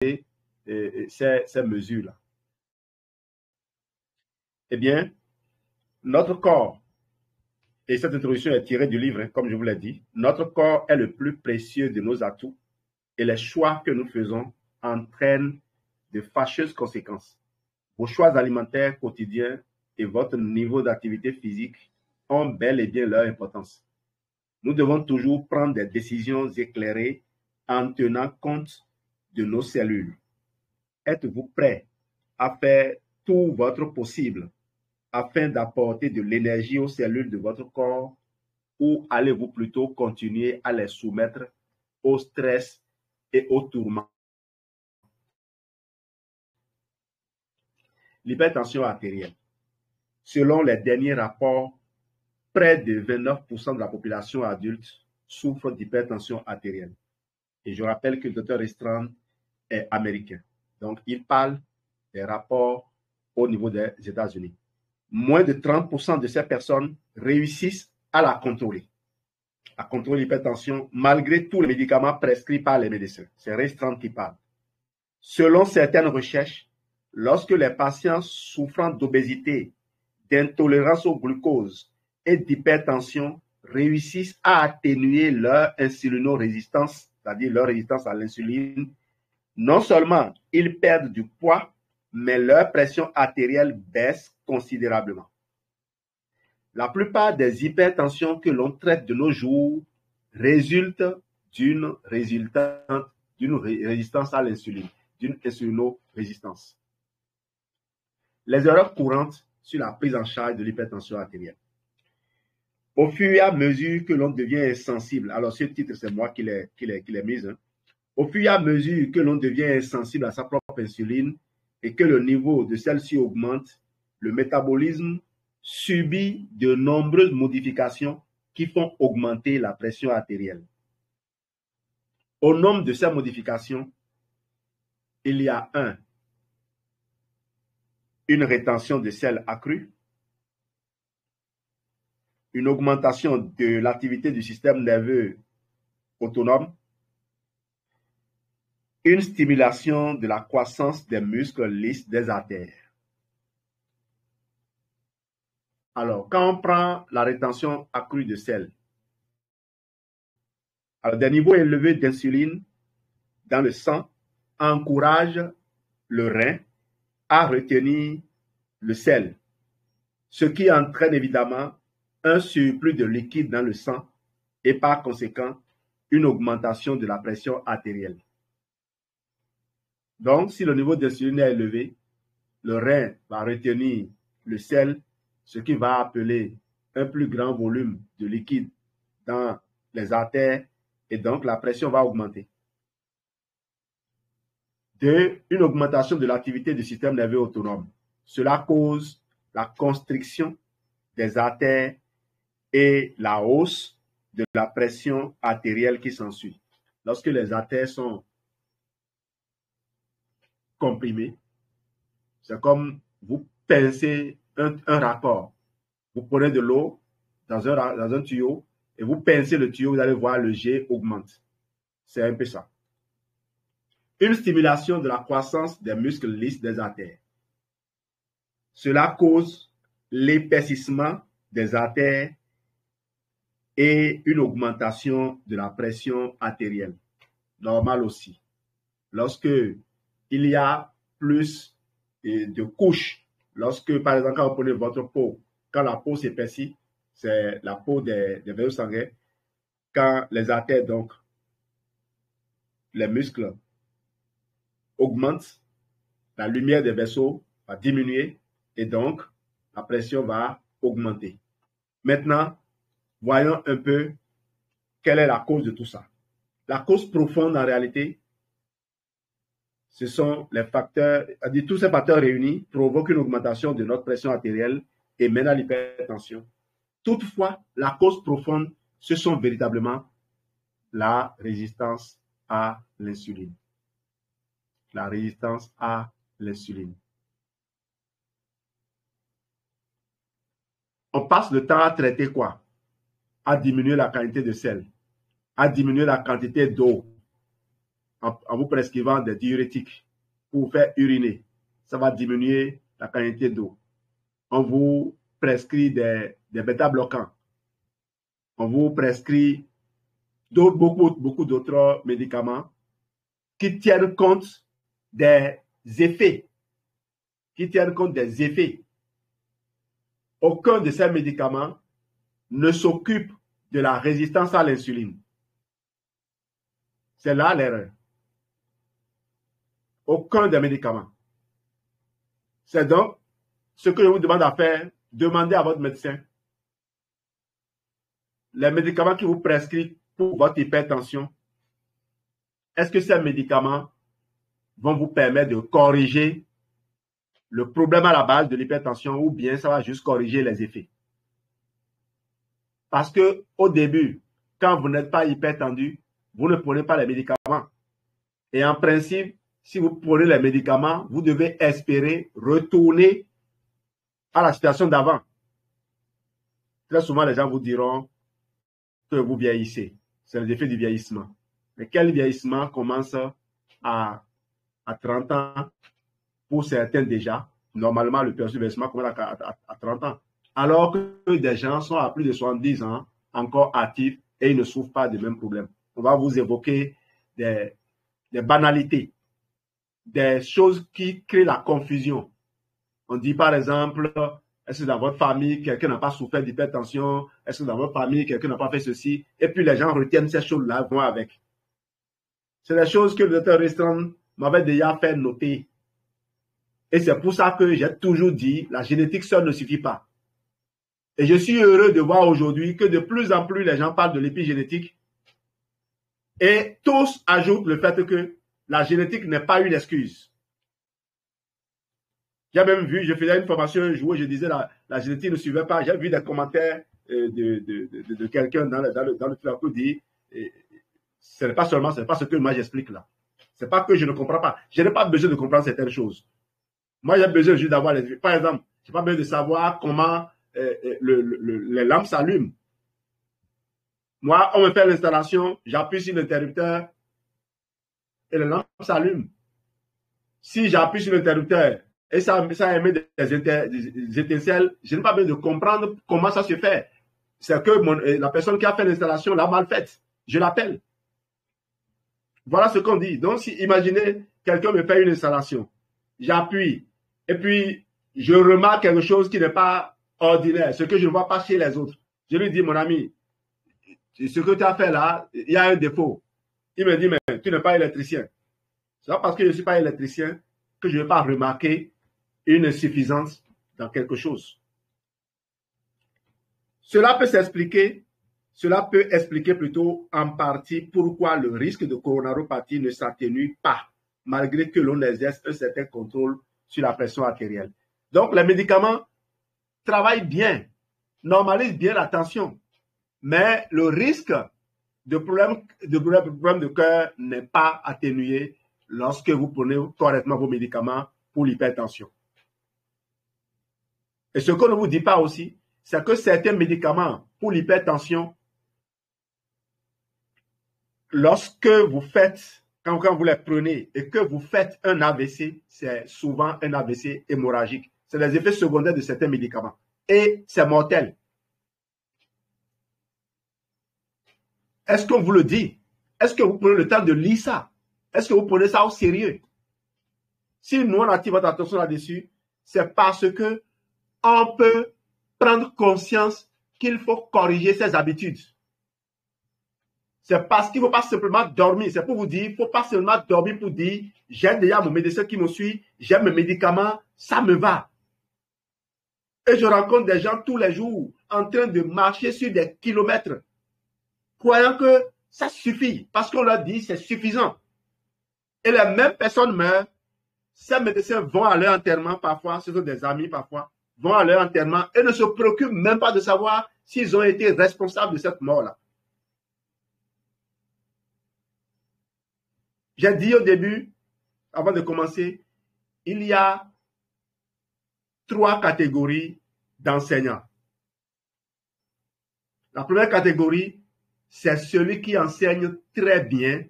ces mesures-là? Eh bien, notre corps, et cette introduction est tirée du livre, comme je vous l'ai dit, notre corps est le plus précieux de nos atouts et les choix que nous faisons entraînent de fâcheuses conséquences. Vos choix alimentaires quotidiens et votre niveau d'activité physique ont bel et bien leur importance. Nous devons toujours prendre des décisions éclairées en tenant compte de nos cellules. Êtes-vous prêt à faire tout votre possible afin d'apporter de l'énergie aux cellules de votre corps ou allez-vous plutôt continuer à les soumettre au stress et au tourment? L'hypertension artérielle. Selon les derniers rapports, près de 29% de la population adulte souffre d'hypertension artérielle. Et je rappelle que le docteur Restrein est américain. Donc, il parle des rapports au niveau des États-Unis. Moins de 30% de ces personnes réussissent à la contrôler l'hypertension, malgré tous les médicaments prescrits par les médecins. C'est Restrein qui parle. Selon certaines recherches, lorsque les patients souffrant d'obésité, d'intolérance au glucose et d'hypertension réussissent à atténuer leur insulinorésistance, c'est-à-dire leur résistance à l'insuline, non seulement ils perdent du poids, mais leur pression artérielle baisse considérablement. La plupart des hypertensions que l'on traite de nos jours résultent d'une résistance à l'insuline, d'une insulinorésistance. Les erreurs courantes sur la prise en charge de l'hypertension artérielle. Au fur et à mesure que l'on devient insensible, alors ce titre c'est moi qui l'ai mis, au fur et à mesure que l'on devient insensible à sa propre insuline et que le niveau de celle-ci augmente, le métabolisme subit de nombreuses modifications qui font augmenter la pression artérielle. Au nombre de ces modifications, il y a une rétention de sel accrue, une augmentation de l'activité du système nerveux autonome, une stimulation de la croissance des muscles lisses des artères. Alors, quand on prend la rétention accrue de sel, alors des niveaux élevés d'insuline dans le sang encouragent le rein à retenir le sel, ce qui entraîne évidemment un surplus de liquide dans le sang et par conséquent une augmentation de la pression artérielle. Donc, si le niveau d'insuline est élevé, le rein va retenir le sel, ce qui va appeler un plus grand volume de liquide dans les artères et donc la pression va augmenter. Une augmentation de l'activité du système nerveux autonome. Cela cause la constriction des artères et la hausse de la pression artérielle qui s'ensuit. Lorsque les artères sont comprimées, c'est comme vous pincez un raccord. Vous prenez de l'eau dans un tuyau et vous pincez le tuyau, vous allez voir le jet augmente. C'est un peu ça. Une stimulation de la croissance des muscles lisses des artères. Cela cause l'épaississement des artères et une augmentation de la pression artérielle. Normal aussi. Lorsque il y a plus de couches, lorsque par exemple quand vous prenez votre peau, quand la peau s'épaissit, c'est la peau des vaisseaux sanguins, quand les artères, donc les muscles augmentent, la lumière des vaisseaux va diminuer et donc la pression va augmenter. Maintenant, voyons un peu quelle est la cause de tout ça. La cause profonde en réalité, ce sont les facteurs, tous ces facteurs réunis provoquent une augmentation de notre pression artérielle et mènent à l'hypertension. Toutefois, la cause profonde, ce sont véritablement la résistance à l'insuline. La résistance à l'insuline. On passe le temps à traiter quoi? À diminuer la quantité de sel, à diminuer la quantité d'eau. en vous prescrivant des diurétiques pour vous faire uriner. Ça va diminuer la quantité d'eau. On vous prescrit des bêta-bloquants. On vous prescrit beaucoup d'autres médicaments qui tiennent compte des effets. Aucun de ces médicaments ne s'occupe de la résistance à l'insuline. C'est là l'erreur. Aucun des médicaments. C'est donc ce que je vous demande à faire, demandez à votre médecin les médicaments qu'il vous prescrit pour votre hypertension. Est-ce que ces médicaments vont vous permettre de corriger le problème à la base de l'hypertension ou bien ça va juste corriger les effets? Parce que au début, quand vous n'êtes pas hypertendu, vous ne prenez pas les médicaments. Et en principe, si vous prenez les médicaments, vous devez espérer retourner à la situation d'avant. Très souvent, les gens vous diront que vous vieillissez. C'est l'effet du vieillissement. Mais quel vieillissement commence à 30 ans pour certains déjà? Normalement, le vieillissement commence à 30 ans. Alors que des gens sont à plus de 70 ans, encore actifs, et ils ne souffrent pas des mêmes problèmes. On va vous évoquer des banalités, des choses qui créent la confusion. On dit par exemple, est-ce que dans votre famille, quelqu'un n'a pas souffert d'hypertension? Est-ce que dans votre famille, quelqu'un n'a pas fait ceci? Et puis les gens retiennent ces choses-là, vont avec. C'est des choses que le docteur Restreint m'avait déjà fait noter. Et c'est pour ça que j'ai toujours dit, la génétique seule ne suffit pas. Et je suis heureux de voir aujourd'hui que de plus en plus les gens parlent de l'épigénétique. Et tous ajoutent le fait que la génétique n'est pas une excuse. J'ai même vu, je faisais une formation un jour, je disais la génétique ne suivait pas. J'ai vu des commentaires de quelqu'un dans le plateau dire ce n'est pas ce que moi j'explique là. C'est pas que je ne comprends pas. Je n'ai pas besoin de comprendre certaines choses. Moi, j'ai besoin juste d'avoir les... Par exemple, je n'ai pas besoin de savoir comment les lampes s'allument. Moi, on me fait l'installation, j'appuie sur l'interrupteur et les lampes s'allument. Si j'appuie sur l'interrupteur et ça émet des étincelles, je n'ai pas besoin de comprendre comment ça se fait. C'est que la personne qui a fait l'installation l'a mal faite. Je l'appelle. Voilà ce qu'on dit. Donc, si imaginez, quelqu'un me fait une installation, j'appuie, et puis je remarque quelque chose qui n'est pas ordinaire, ce que je ne vois pas chez les autres. Je lui dis, mon ami, ce que tu as fait là, il y a un défaut. Il me dit, mais tu n'es pas électricien. C'est pas parce que je ne suis pas électricien que je ne vais pas remarquer une insuffisance dans quelque chose. Cela peut expliquer plutôt en partie pourquoi le risque de coronaropathie ne s'atténue pas, malgré que l'on exerce un certain contrôle sur la pression artérielle. Donc, les médicaments travaillent bien, normalisent bien la tension, mais le risque de problème de cœur n'est pas atténué lorsque vous prenez correctement vos médicaments pour l'hypertension. Et ce qu'on ne vous dit pas aussi, c'est que certains médicaments pour l'hypertension, lorsque vous faites, quand vous les prenez et que vous faites un AVC, c'est souvent un AVC hémorragique. C'est les effets secondaires de certains médicaments. Et c'est mortel. Est-ce qu'on vous le dit? Est-ce que vous prenez le temps de lire ça? Est-ce que vous prenez ça au sérieux? Si nous, on attire votre attention là-dessus, c'est parce que on peut prendre conscience qu'il faut corriger ses habitudes. C'est parce qu'il ne faut pas simplement dormir. C'est pour vous dire, il ne faut pas seulement dormir pour dire, j'ai déjà mon médecin qui me suit, j'ai mes médicaments, ça me va. Et je rencontre des gens tous les jours en train de marcher sur des kilomètres, croyant que ça suffit, parce qu'on leur dit c'est suffisant. Et les mêmes personnes meurent. Ces médecins vont à leur enterrement parfois, ce sont des amis parfois, vont à leur enterrement et ne se préoccupent même pas de savoir s'ils ont été responsables de cette mort-là. J'ai dit au début, avant de commencer, il y a 3 catégories d'enseignants. La première catégorie, c'est celui qui enseigne très bien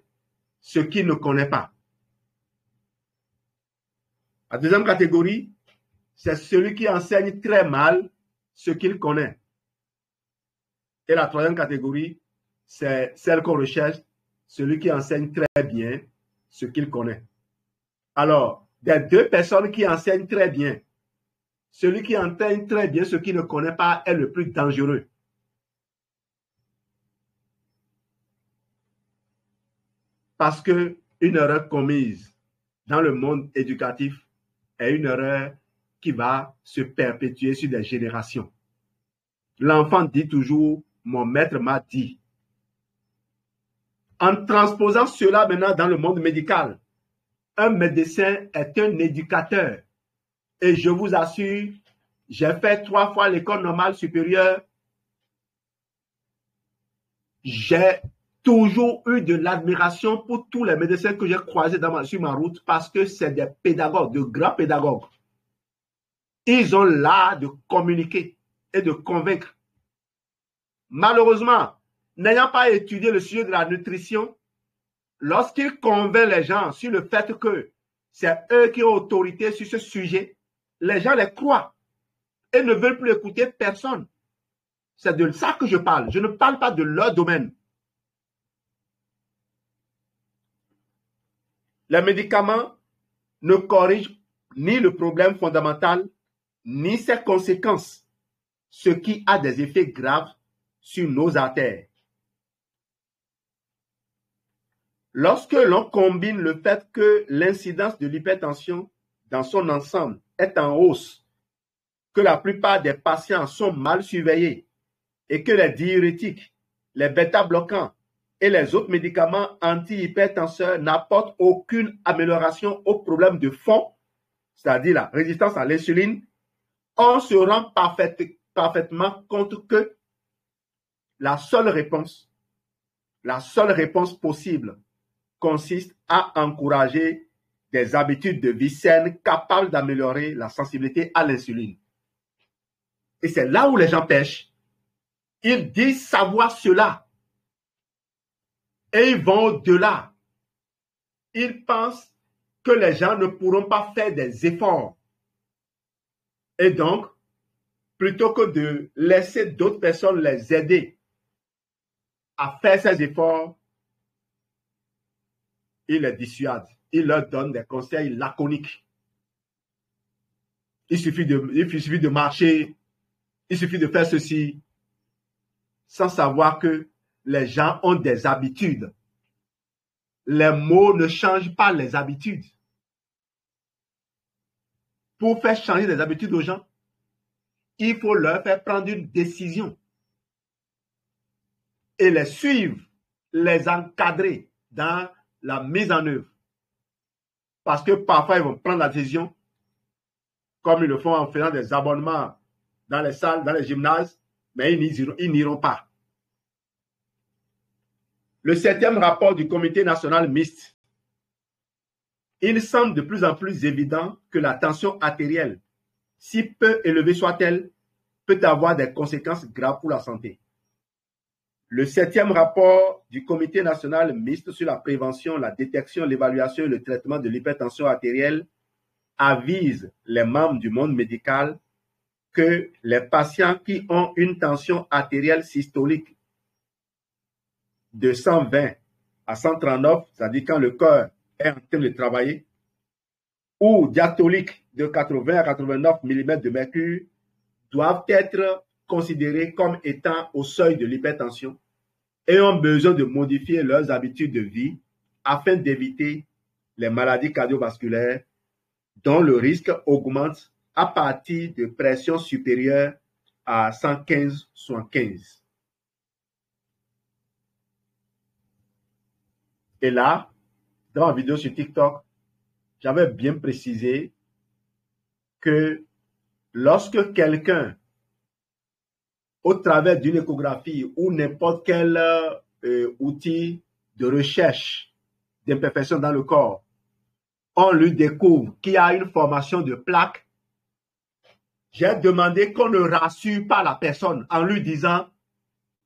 ce qu'il ne connaît pas. La deuxième catégorie, c'est celui qui enseigne très mal ce qu'il connaît. Et la troisième catégorie, c'est celle qu'on recherche, celui qui enseigne très bien ce qu'il connaît. Alors, des deux personnes qui enseignent très bien, celui qui enseigne très bien ce qu'il ne connaît pas est le plus dangereux. Parce qu'une erreur commise dans le monde éducatif est une erreur qui va se perpétuer sur des générations. L'enfant dit toujours, mon maître m'a dit. En transposant cela maintenant dans le monde médical, un médecin est un éducateur. Et je vous assure, j'ai fait 3 fois l'école normale supérieure. J'ai toujours eu de l'admiration pour tous les médecins que j'ai croisés sur ma route parce que c'est des pédagogues, de grands pédagogues. Ils ont l'art de communiquer et de convaincre. Malheureusement, n'ayant pas étudié le sujet de la nutrition, lorsqu'ils convainquent les gens sur le fait que c'est eux qui ont autorité sur ce sujet, les gens les croient et ne veulent plus écouter personne. C'est de ça que je parle. Je ne parle pas de leur domaine. Les médicaments ne corrigent ni le problème fondamental, ni ses conséquences, ce qui a des effets graves sur nos artères. Lorsque l'on combine le fait que l'incidence de l'hypertension dans son ensemble est en hausse, que la plupart des patients sont mal surveillés et que les diurétiques, les bêta-bloquants et les autres médicaments anti-hypertenseurs n'apportent aucune amélioration au problème de fond, c'est-à-dire la résistance à l'insuline, on se rend parfaitement compte que la seule réponse possible consiste à encourager des habitudes de vie saines capables d'améliorer la sensibilité à l'insuline. Et c'est là où les gens pêchent. Ils disent savoir cela. Et ils vont au-delà. Ils pensent que les gens ne pourront pas faire des efforts. Et donc, plutôt que de laisser d'autres personnes les aider à faire ces efforts, ils les dissuadent. Ils leur donnent des conseils laconiques. Il suffit de marcher, il suffit de faire ceci, sans savoir que les gens ont des habitudes. Les mots ne changent pas les habitudes. Pour faire changer les habitudes aux gens, il faut leur faire prendre une décision et les suivre, les encadrer dans la mise en œuvre. Parce que parfois, ils vont prendre la décision, comme ils le font en faisant des abonnements dans les salles, dans les gymnases, mais ils n'iront pas. Le 7e rapport du Comité national mixte. Il semble de plus en plus évident que la tension artérielle, si peu élevée soit-elle, peut avoir des conséquences graves pour la santé. Le 7e rapport du Comité national mixte sur la prévention, la détection, l'évaluation et le traitement de l'hypertension artérielle avise les membres du monde médical que les patients qui ont une tension artérielle systolique de 120 à 139, c'est-à-dire quand le cœur est en train de travailler, ou diastolique de 80 à 89 mm de mercure, doivent être considérés comme étant au seuil de l'hypertension et ont besoin de modifier leurs habitudes de vie afin d'éviter les maladies cardiovasculaires dont le risque augmente à partir de pression supérieure à 115/15. Et là, dans ma vidéo sur TikTok, j'avais bien précisé que lorsque quelqu'un, au travers d'une échographie ou n'importe quel outil de recherche d'imperfection dans le corps, on lui découvre qu'il y a une formation de plaques, j'ai demandé qu'on ne rassure pas la personne en lui disant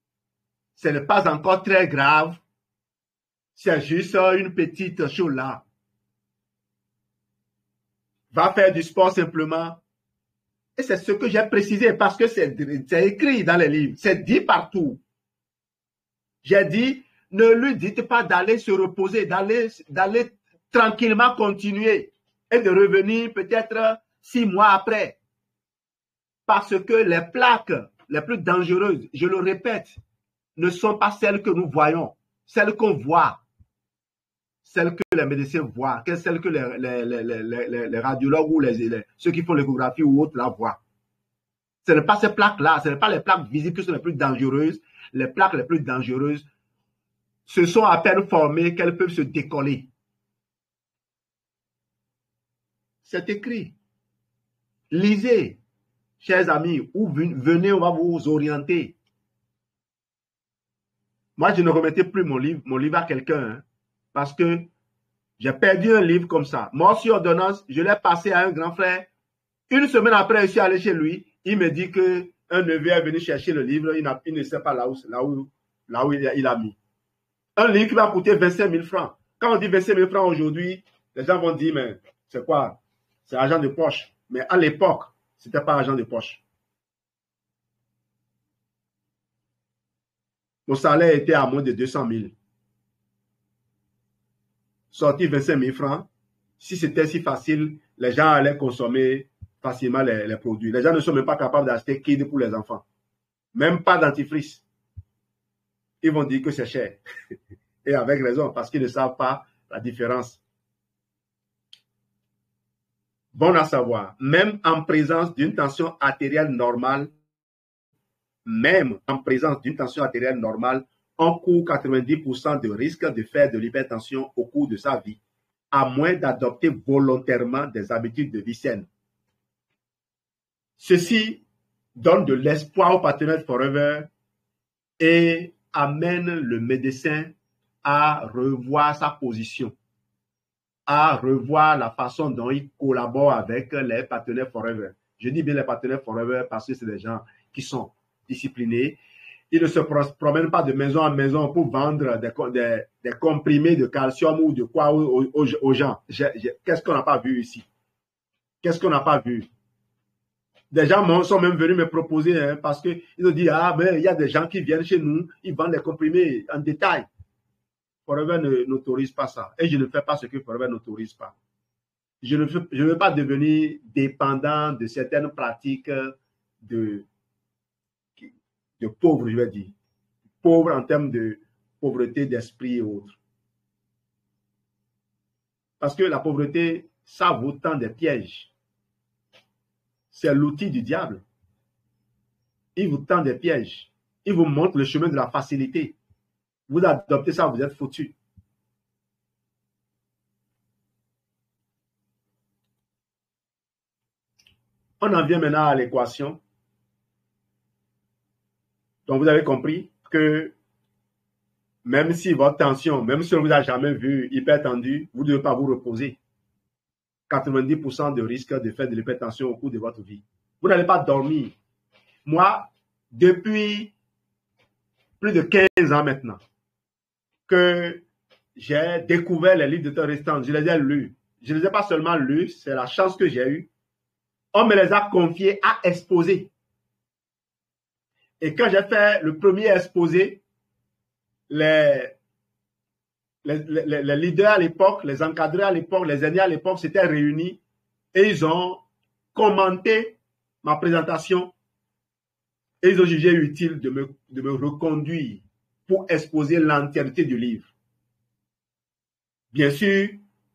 « ce n'est pas encore très grave, C'est juste une petite chose là. Va faire du sport simplement. Et c'est ce que j'ai précisé parce que c'est écrit dans les livres. C'est dit partout. J'ai dit, ne lui dites pas d'aller se reposer, d'aller tranquillement continuer et de revenir peut-être 6 mois après. Parce que les plaques les plus dangereuses, je le répète, ne sont pas celles que nous voyons, celles qu'on voit, celles que les médecins voient, celles que les radiologues ou ceux qui font l'échographie ou autres la voient. Ce n'est pas ces plaques-là, ce n'est pas les plaques visibles qui sont les plus dangereuses. Les plaques les plus dangereuses, se sont à peine formées qu'elles peuvent se décoller. C'est écrit. Lisez, chers amis, ou venez, on va vous orienter. Moi, je ne remettais plus mon livre à quelqu'un, hein, parce que j'ai perdu un livre comme ça. Mort sur ordonnance, je l'ai passé à un grand frère. Une semaine après, je suis allé chez lui. Il me dit qu'un neveu est venu chercher le livre. Il ne sait pas là où il a mis. Un livre qui va coûter 25 000 francs. Quand on dit 25 000 francs aujourd'hui, les gens vont dire, mais c'est quoi? C'est argent de poche. Mais à l'époque, ce n'était pas argent de poche. Mon salaire était à moins de 200 000. Sortir 25 000 francs, si c'était si facile, les gens allaient consommer facilement les produits. Les gens ne sont même pas capables d'acheter Kid pour les enfants. Même pas dentifrice. Ils vont dire que c'est cher. Et avec raison, parce qu'ils ne savent pas la différence. Bon à savoir, même en présence d'une tension artérielle normale, on court 90% de risque de faire de l'hypertension au cours de sa vie, à moins d'adopter volontairement des habitudes de vie saine. Ceci donne de l'espoir au partenaire Forever et amène le médecin à revoir sa position, à revoir la façon dont il collabore avec les partenaires Forever. Je dis bien les partenaires Forever parce que c'est des gens qui sont disciplinés. Ils ne se promènent pas de maison en maison pour vendre des comprimés de calcium ou de quoi aux gens. Qu'est-ce qu'on n'a pas vu ici? Qu'est-ce qu'on n'a pas vu? Des gens sont même venus me proposer, hein, parce qu'ils ont dit, ah, mais il y a des gens qui viennent chez nous, ils vendent les comprimés en détail. Forever n'autorise pas ça. Et je ne fais pas ce que Forever n'autorise pas. Je ne veux pas devenir dépendant de certaines pratiques de pauvres, je vais dire. Pauvres en termes de pauvreté d'esprit et autres. Parce que la pauvreté, ça vous tend des pièges. C'est l'outil du diable. Il vous tend des pièges. Il vous montre le chemin de la facilité. Vous adoptez ça, vous êtes foutu. On en vient maintenant à l'équation. Donc, vous avez compris que même si votre tension, même si on ne vous a jamais vu hypertendu, vous ne devez pas vous reposer. 90% de risque de faire de l'hypertension au cours de votre vie. Vous n'allez pas dormir. Moi, depuis plus de 15 ans maintenant, que j'ai découvert les livres de Dr. Restan, je les ai lus. Je ne les ai pas seulement lus, c'est la chance que j'ai eue. On me les a confiés à exposer. Et quand j'ai fait le premier exposé, les leaders à l'époque, les encadrés à l'époque, les aînés à l'époque s'étaient réunis et ils ont commenté ma présentation et ils ont jugé utile de me reconduire pour exposer l'entièreté du livre. Bien sûr,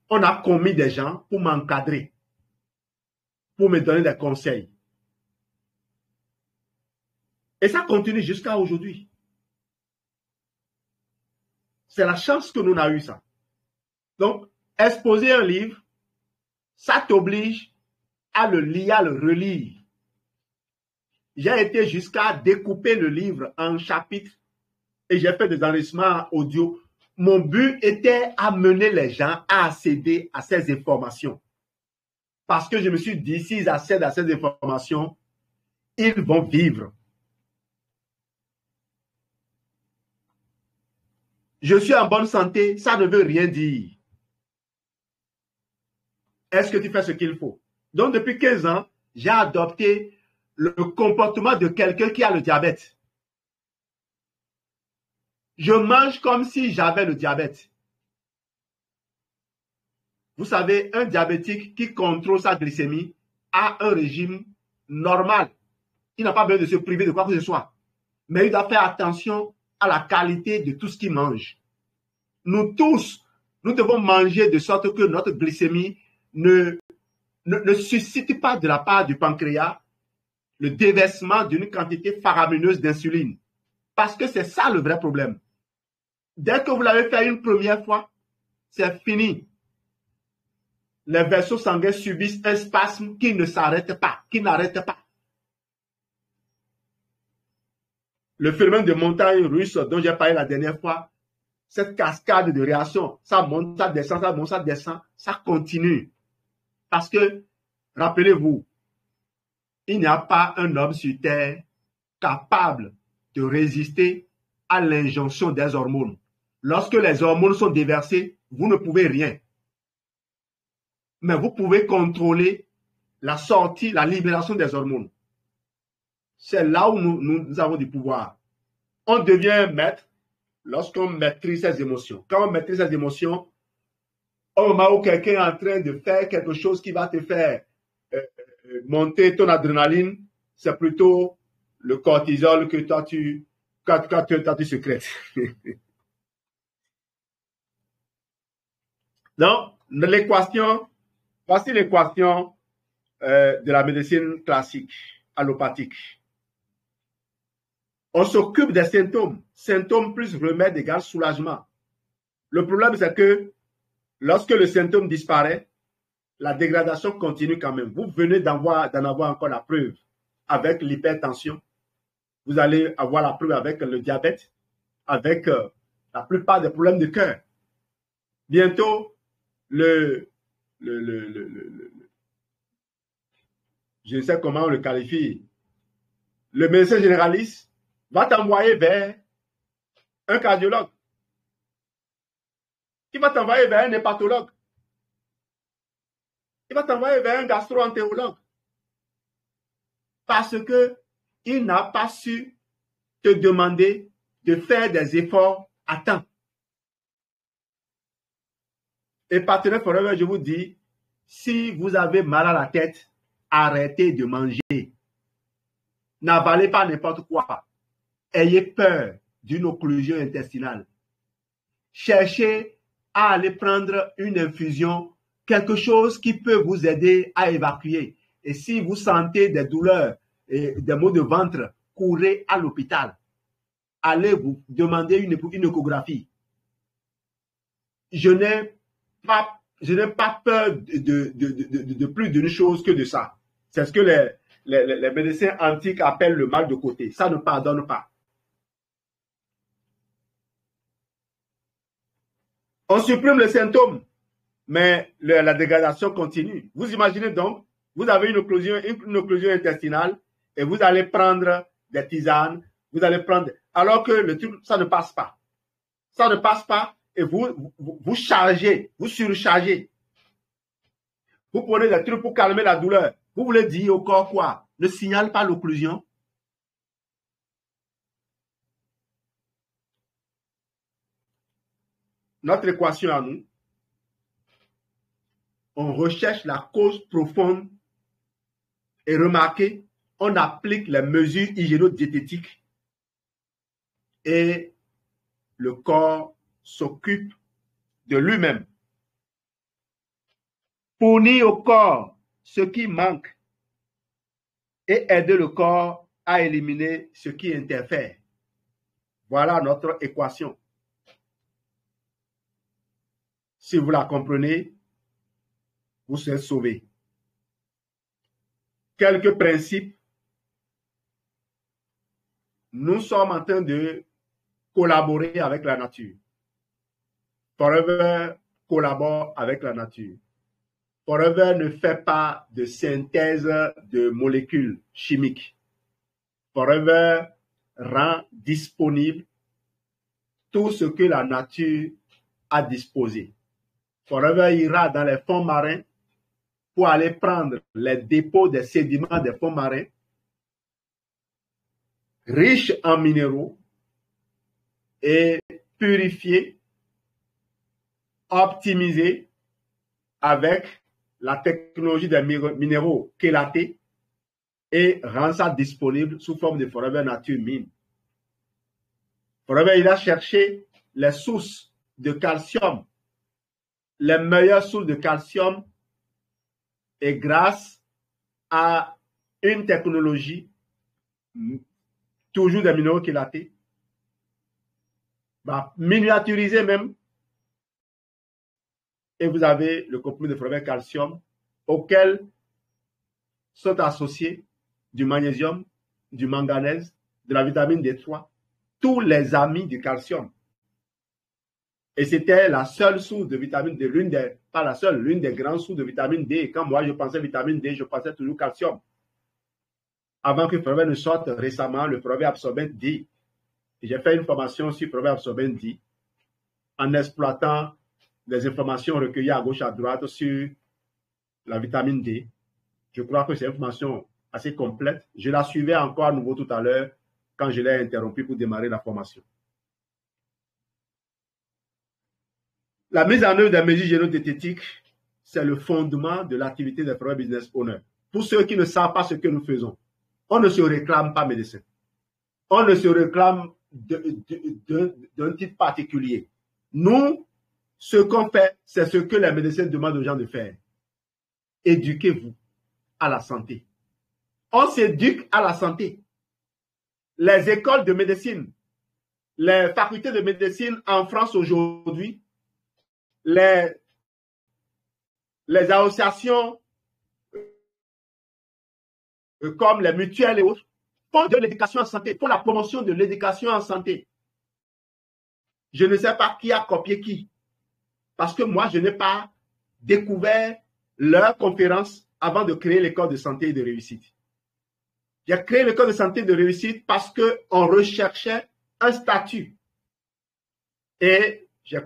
on a commis des gens pour m'encadrer, pour me donner des conseils. Et ça continue jusqu'à aujourd'hui. C'est la chance que nous avons eu ça. Donc, exposer un livre, ça t'oblige à le lire, à le relire. J'ai été jusqu'à découper le livre en chapitres et j'ai fait des enregistrements audio. Mon but était amener les gens à accéder à ces informations. Parce que je me suis dit, s'ils accèdent à ces informations, ils vont vivre. Je suis en bonne santé, ça ne veut rien dire. Est-ce que tu fais ce qu'il faut? Donc, depuis 15 ans, j'ai adopté le comportement de quelqu'un qui a le diabète. Je mange comme si j'avais le diabète. Vous savez, un diabétique qui contrôle sa glycémie a un régime normal. Il n'a pas besoin de se priver de quoi que ce soit. Mais il doit faire attention à la qualité de tout ce qu'il mange. Nous tous, nous devons manger de sorte que notre glycémie ne suscite pas de la part du pancréas le déversement d'une quantité faramineuse d'insuline. Parce que c'est ça le vrai problème. Dès que vous l'avez fait une première fois, c'est fini. Les vaisseaux sanguins subissent un spasme qui ne s'arrête pas, qui n'arrête pas. Le phénomène de montagne russe dont j'ai parlé la dernière fois, cette cascade de réactions, ça monte, ça descend, ça monte, ça descend, ça continue. Parce que, rappelez-vous, il n'y a pas un homme sur Terre capable de résister à l'injonction des hormones. Lorsque les hormones sont déversées, vous ne pouvez rien. Mais vous pouvez contrôler la sortie, la libération des hormones. C'est là où nous avons du pouvoir. On devient maître lorsqu'on maîtrise ses émotions. Quand on maîtrise ses émotions, au moment où quelqu'un est en train de faire quelque chose qui va te faire monter ton adrénaline, c'est plutôt le cortisol que toi tu sécrètes. Donc, voici l'équation de la médecine classique, allopathique. On s'occupe des symptômes. Symptômes plus remède égale soulagement. Le problème, c'est que lorsque le symptôme disparaît, la dégradation continue quand même. Vous venez d'en avoir encore la preuve avec l'hypertension. Vous allez avoir la preuve avec le diabète, avec la plupart des problèmes de cœur. Bientôt, je ne sais comment on le qualifie, le médecin généraliste va t'envoyer vers un cardiologue, qui va t'envoyer vers un hépatologue, il va t'envoyer vers un gastro-entérologue, parce qu'il n'a pas su te demander de faire des efforts à temps. Et partenaire Forever, je vous dis, si vous avez mal à la tête, arrêtez de manger. N'avalez pas n'importe quoi. Ayez peur d'une occlusion intestinale. Cherchez à aller prendre une infusion, quelque chose qui peut vous aider à évacuer. Et si vous sentez des douleurs et des maux de ventre, courez à l'hôpital. Allez vous demander une échographie. Je n'ai pas peur de plus d'une chose que de ça. C'est ce que les médecins antiques appellent le mal de côté. Ça ne pardonne pas. On supprime les symptômes, mais la dégradation continue. Vous imaginez donc, vous avez une occlusion intestinale et vous allez prendre des tisanes, vous allez prendre, alors que le truc, ça ne passe pas. Ça ne passe pas et vous chargez, vous surchargez. Vous prenez des trucs pour calmer la douleur. Vous voulez dire au corps quoi? Ne signale pas l'occlusion. Notre équation à nous, on recherche la cause profonde et remarquez, on applique les mesures hygiéno-diététiques et le corps s'occupe de lui-même. Fournir au corps ce qui manque et aider le corps à éliminer ce qui interfère. Voilà notre équation. Si vous la comprenez, vous serez sauvé. Quelques principes. Nous sommes en train de collaborer avec la nature. Forever collabore avec la nature. Forever ne fait pas de synthèse de molécules chimiques. Forever rend disponible tout ce que la nature a disposé. Forever ira dans les fonds marins pour aller prendre les dépôts des sédiments des fonds marins, riches en minéraux, et purifier, optimiser avec la technologie des minéraux chélatés et rendre ça disponible sous forme de Forever Nature Mine. Forever, il a cherché les sources de calcium, les meilleures sources de calcium, et grâce à une technologie, toujours des minéraux chélatés, miniaturiser même, et vous avez le comprimé de Forever Calcium auquel sont associés du magnésium, du manganèse, de la vitamine D3, tous les amis du calcium. Et c'était la seule source de vitamine D, pas la seule, l'une des grandes sources de vitamine D. Et quand moi je pensais vitamine D, je pensais toujours calcium. Avant que Forever ne sorte récemment, le Forever Absorbent D. J'ai fait une formation sur Forever Absorbent D en exploitant des informations recueillies à gauche à droite sur la vitamine D. Je crois que c'est une information assez complète. Je la suivais encore à nouveau tout à l'heure quand je l'ai interrompu pour démarrer la formation. La mise en œuvre des mesures génodiététiques, c'est le fondement de l'activité des Forever Business Owners. Pour ceux qui ne savent pas ce que nous faisons, on ne se réclame pas médecin. On ne se réclame d'un titre particulier. Nous, ce qu'on fait, c'est ce que les médecins demandent aux gens de faire. Éduquez-vous à la santé. On s'éduque à la santé. Les écoles de médecine, les facultés de médecine en France aujourd'hui, les associations comme les mutuelles et autres font de l'éducation en santé, font la promotion de l'éducation en santé. Je ne sais pas qui a copié qui, parce que moi, je n'ai pas découvert leur conférence avant de créer l'école de santé et de réussite. J'ai créé l'école de santé et de réussite parce qu'on recherchait un statut. Et j'ai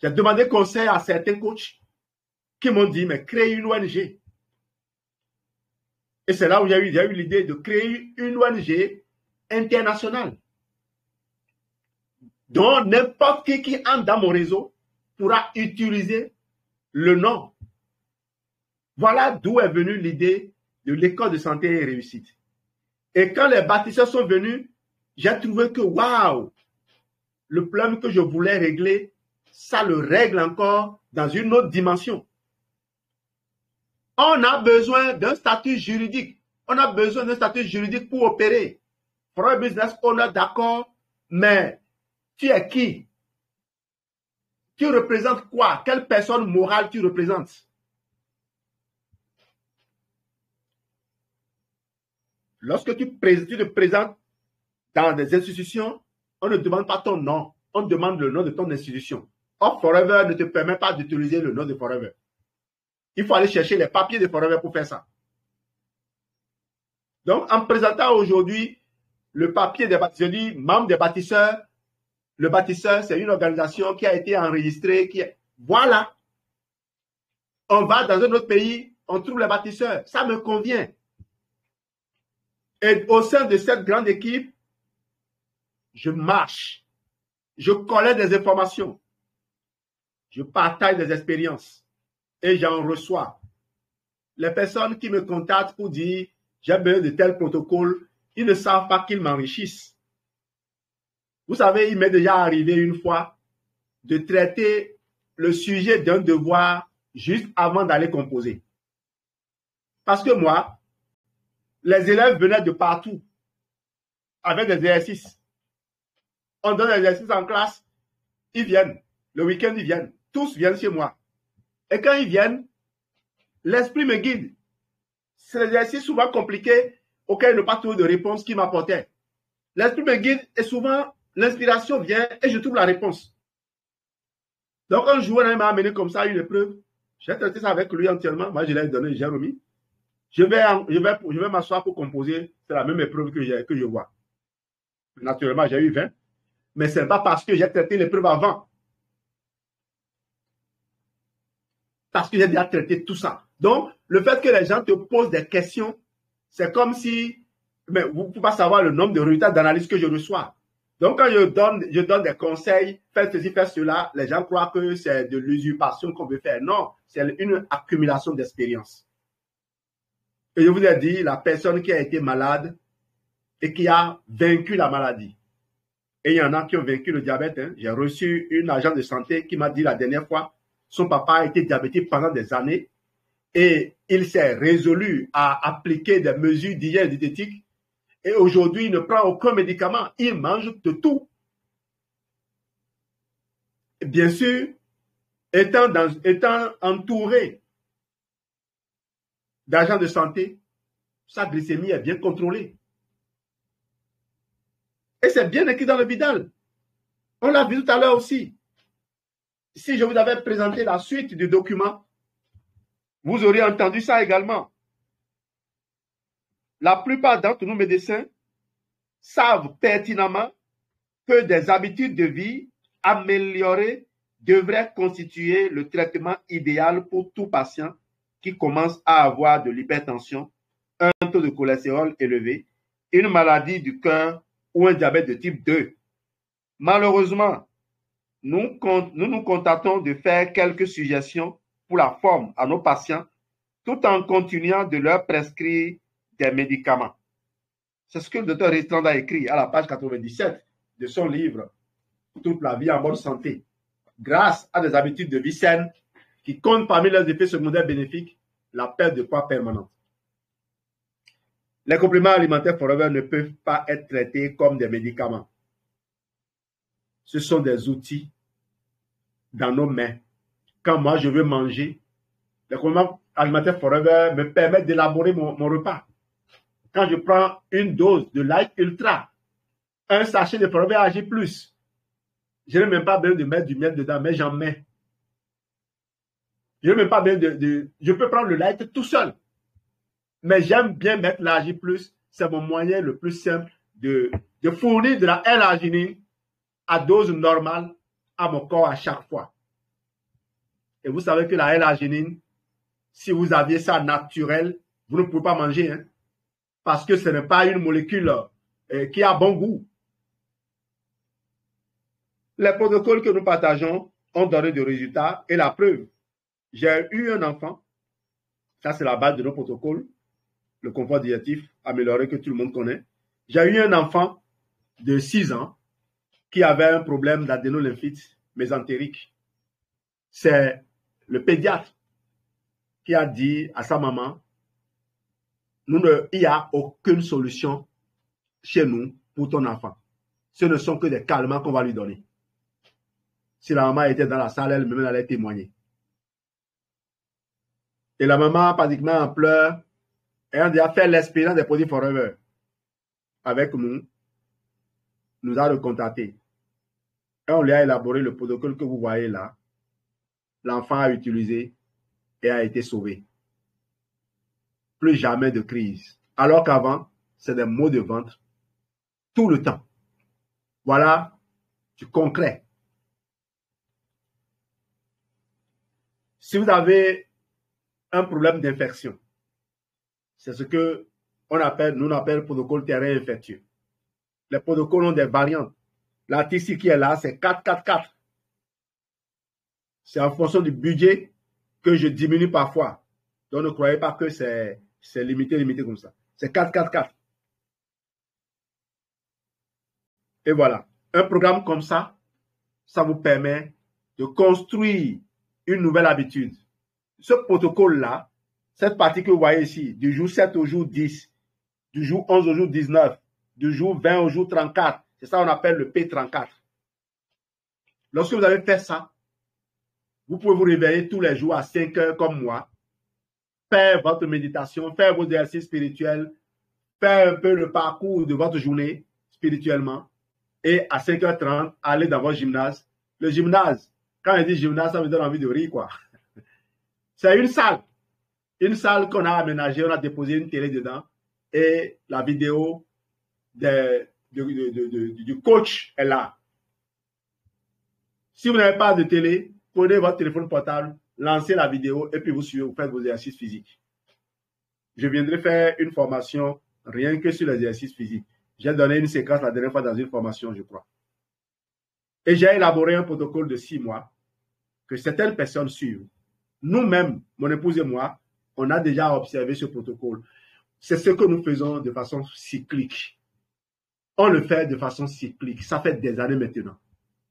demandé conseil à certains coachs qui m'ont dit, mais créez une ONG. Et c'est là où j'ai eu l'idée de créer une ONG internationale dont n'importe qui entre dans mon réseau pourra utiliser le nom. Voilà d'où est venue l'idée de l'école de santé et réussite. Et quand les bâtisseurs sont venus, j'ai trouvé que, waouh, le problème que je voulais régler, ça le règle encore dans une autre dimension. On a besoin d'un statut juridique. On a besoin d'un statut juridique pour opérer. Forever Business Owner, d'accord, mais tu es qui? Tu représentes quoi? Quelle personne morale tu représentes? Lorsque tu te présentes dans des institutions, on ne demande pas ton nom, on demande le nom de ton institution. Or, Forever ne te permet pas d'utiliser le nom de Forever. Il faut aller chercher les papiers de Forever pour faire ça. Donc, en présentant aujourd'hui le papier des bâtisseurs, je dis membre des bâtisseurs, le bâtisseur, c'est une organisation qui a été enregistrée, voilà. On va dans un autre pays, on trouve les bâtisseurs. Ça me convient. Et au sein de cette grande équipe, je marche. Je collecte des informations. Je partage des expériences. Et j'en reçois. Les personnes qui me contactent pour dire j'ai besoin de tel protocole, ils ne savent pas qu'ils m'enrichissent. Vous savez, il m'est déjà arrivé une fois de traiter le sujet d'un devoir juste avant d'aller composer. Parce que moi, les élèves venaient de partout avec des exercices. On donne des exercices en classe, ils viennent. Le week-end, ils viennent. Tous viennent chez moi. Et quand ils viennent, l'esprit me guide. C'est des exercices souvent compliqués auxquels je n'ai pas trouvé de réponse qui m'apportait. L'esprit me guide et souvent, l'inspiration vient et je trouve la réponse. Donc, un jour, il m'a amené comme ça une épreuve. J'ai traité ça avec lui entièrement. Moi, je l'ai donné, j'ai remis. Je vais m'asseoir pour composer. C'est la même épreuve que je vois. Naturellement, j'ai eu 20. Mais ce n'est pas parce que j'ai traité l'épreuve avant. Parce que j'ai déjà traité tout ça. Donc, le fait que les gens te posent des questions, c'est comme si, mais vous ne pouvez pas savoir le nombre de résultats d'analyse que je reçois. Donc, quand je donne des conseils, faites ceci, faites cela, les gens croient que c'est de l'usurpation qu'on veut faire. Non, c'est une accumulation d'expérience. Et je vous ai dit, la personne qui a été malade et qui a vaincu la maladie. Et il y en a qui ont vaincu le diabète. Hein. J'ai reçu une agent de santé qui m'a dit la dernière fois, son papa a été diabétique pendant des années et il s'est résolu à appliquer des mesures d'hygiène diététique. Et aujourd'hui, il ne prend aucun médicament. Il mange de tout. Et bien sûr, étant entouré d'agents de santé, sa glycémie est bien contrôlée. Et c'est bien écrit dans le Vidal. On l'a vu tout à l'heure aussi. Si je vous avais présenté la suite du document, vous auriez entendu ça également. La plupart d'entre nous médecins savent pertinemment que des habitudes de vie améliorées devraient constituer le traitement idéal pour tout patient qui commence à avoir de l'hypertension, un taux de cholestérol élevé, une maladie du cœur ou un diabète de type 2. Malheureusement, nous nous contentons de faire quelques suggestions pour la forme à nos patients tout en continuant de leur prescrire des médicaments. C'est ce que le docteur Restrand a écrit à la page 97 de son livre « Toute la vie en bonne santé ». Grâce à des habitudes de vie saines qui comptent parmi leurs effets secondaires bénéfiques, la perte de poids permanente. Les compléments alimentaires forever ne peuvent pas être traités comme des médicaments. Ce sont des outils dans nos mains. Quand moi je veux manger, les compléments alimentaires forever me permettent d'élaborer mon repas. Quand je prends une dose de Life Ultra, un sachet de Forever AG+, je n'ai même pas besoin de mettre du miel dedans, mais j'en mets. Je n'ai même pas besoin je peux prendre le Light tout seul. Mais j'aime bien mettre l'AG+, c'est mon moyen le plus simple de fournir de la L-arginine à dose normale à mon corps à chaque fois. Et vous savez que la L-arginine, si vous aviez ça naturel, vous ne pouvez pas manger, hein, parce que ce n'est pas une molécule qui a bon goût. Les protocoles que nous partageons ont donné des résultats et la preuve. J'ai eu un enfant, ça c'est la base de nos protocoles, le confort digestif amélioré que tout le monde connaît. J'ai eu un enfant de 6 ans qui avait un problème d'adénolymphite mésentérique. C'est le pédiatre qui a dit à sa maman, il n'y a aucune solution chez nous pour ton enfant. Ce ne sont que des calmants qu'on va lui donner. Si la maman était dans la salle, elle-même allait témoigner. Et la maman, pratiquement en pleurs, elle a déjà fait l'expérience des produits Forever avec nous, nous a recontacté. Et on lui a élaboré le protocole que vous voyez là. L'enfant a utilisé et a été sauvé. Plus jamais de crise. Alors qu'avant, c'est des maux de ventre tout le temps. Voilà du concret. Si vous avez un problème d'infection, c'est ce que nous appelle protocole terrain infectieux. Les protocoles ont des variantes. L'article qui est là, c'est 444. C'est en fonction du budget que je diminue parfois. Donc ne croyez pas que c'est limité comme ça. C'est 444. Et voilà. Un programme comme ça, ça vous permet de construire une nouvelle habitude. Ce protocole-là, cette partie que vous voyez ici, du jour 7 au jour 10, du jour 11 au jour 19, du jour 20 au jour 34, c'est ça qu'on appelle le P34. Lorsque vous avez fait ça, vous pouvez vous réveiller tous les jours à 5 heures comme moi, faire votre méditation, faire vos exercices spirituels, faire un peu le parcours de votre journée spirituellement, et à 5h30, aller dans votre gymnase. Le gymnase, quand je dis gymnase, ça me donne envie de rire, quoi. C'est une salle qu'on a aménagée, on a déposé une télé dedans, et la vidéo du coach est là. Si vous n'avez pas de télé, prenez votre téléphone portable, lancez la vidéo et puis vous suivez, vous faites vos exercices physiques. Je viendrai faire une formation rien que sur les exercices physiques. J'ai donné une séquence la dernière fois dans une formation, je crois. Et j'ai élaboré un protocole de 6 mois que certaines personnes suivent. Nous-mêmes, mon épouse et moi, on a déjà observé ce protocole. C'est ce que nous faisons de façon cyclique. On le fait de façon cyclique. Ça fait des années maintenant.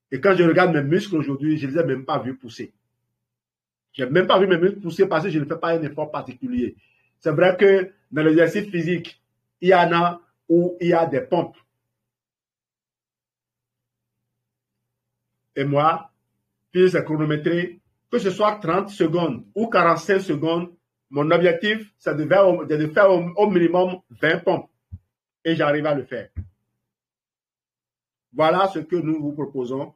Et quand je regarde mes muscles aujourd'hui, je ne les ai même pas vus pousser. Je n'ai même pas vu mes muscles pousser parce que je ne fais pas un effort particulier. C'est vrai que dans l'exercice physique, il y en a où il y a des pompes. Et moi, puis c'est chronométré, que ce soit 30 secondes ou 45 secondes, mon objectif, c'est de faire au minimum 20 pompes. Et j'arrive à le faire. Voilà ce que nous vous proposons.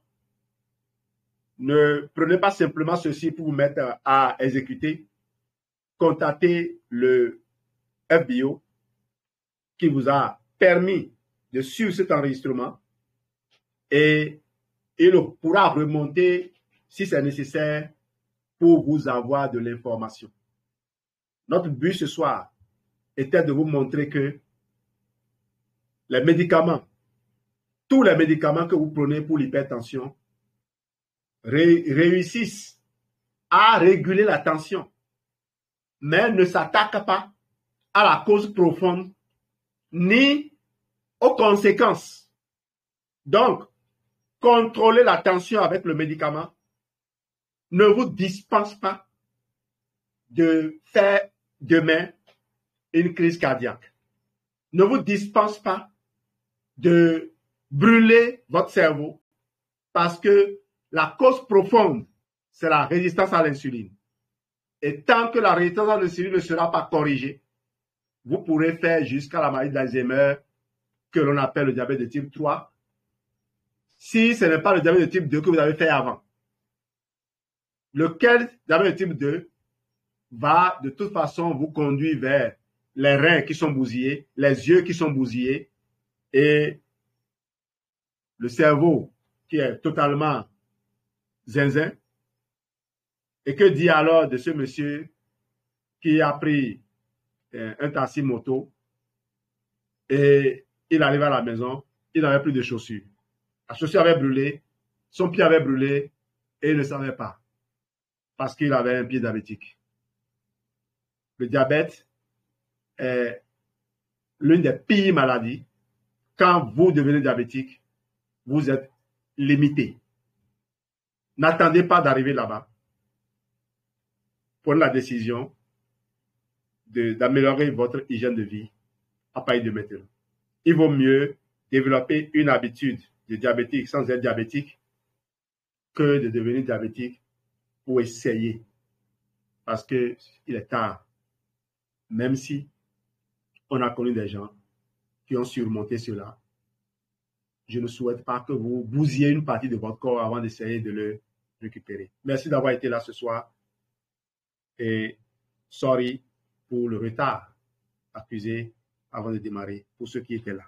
Ne prenez pas simplement ceci pour vous mettre à exécuter. Contactez le FBO qui vous a permis de suivre cet enregistrement et il pourra remonter si c'est nécessaire pour vous avoir de l'information. Notre but ce soir était de vous montrer que les médicaments, tous les médicaments que vous prenez pour l'hypertension réussissent à réguler la tension, mais ne s'attaquent pas à la cause profonde ni aux conséquences. Donc, contrôler la tension avec le médicament ne vous dispense pas de faire demain une crise cardiaque. Ne vous dispense pas de brûler votre cerveau parce que la cause profonde, c'est la résistance à l'insuline. Et tant que la résistance à l'insuline ne sera pas corrigée, vous pourrez faire jusqu'à la maladie d'Alzheimer que l'on appelle le diabète de type 3, si ce n'est pas le diabète de type 2 que vous avez fait avant. Lequel diabète de type 2 va de toute façon vous conduire vers les reins qui sont bousillés, les yeux qui sont bousillés et le cerveau qui est totalement zinzin. Et que dit alors de ce monsieur qui a pris un taxi moto et il arrive à la maison, il n'avait plus de chaussures. La chaussure avait brûlé, son pied avait brûlé et il ne savait pas parce qu'il avait un pied diabétique. Le diabète est l'une des pires maladies. Quand vous devenez diabétique, vous êtes limité. N'attendez pas d'arriver là-bas. Prenez la décision d'améliorer votre hygiène de vie à partir de maintenant. Il vaut mieux développer une habitude de diabétique sans être diabétique que de devenir diabétique pour essayer. Parce qu'il est tard. Même si on a connu des gens qui ont surmonté cela, je ne souhaite pas que vous bousillez une partie de votre corps avant d'essayer de le récupérer. Merci d'avoir été là ce soir et sorry pour le retard accusé avant de démarrer pour ceux qui étaient là.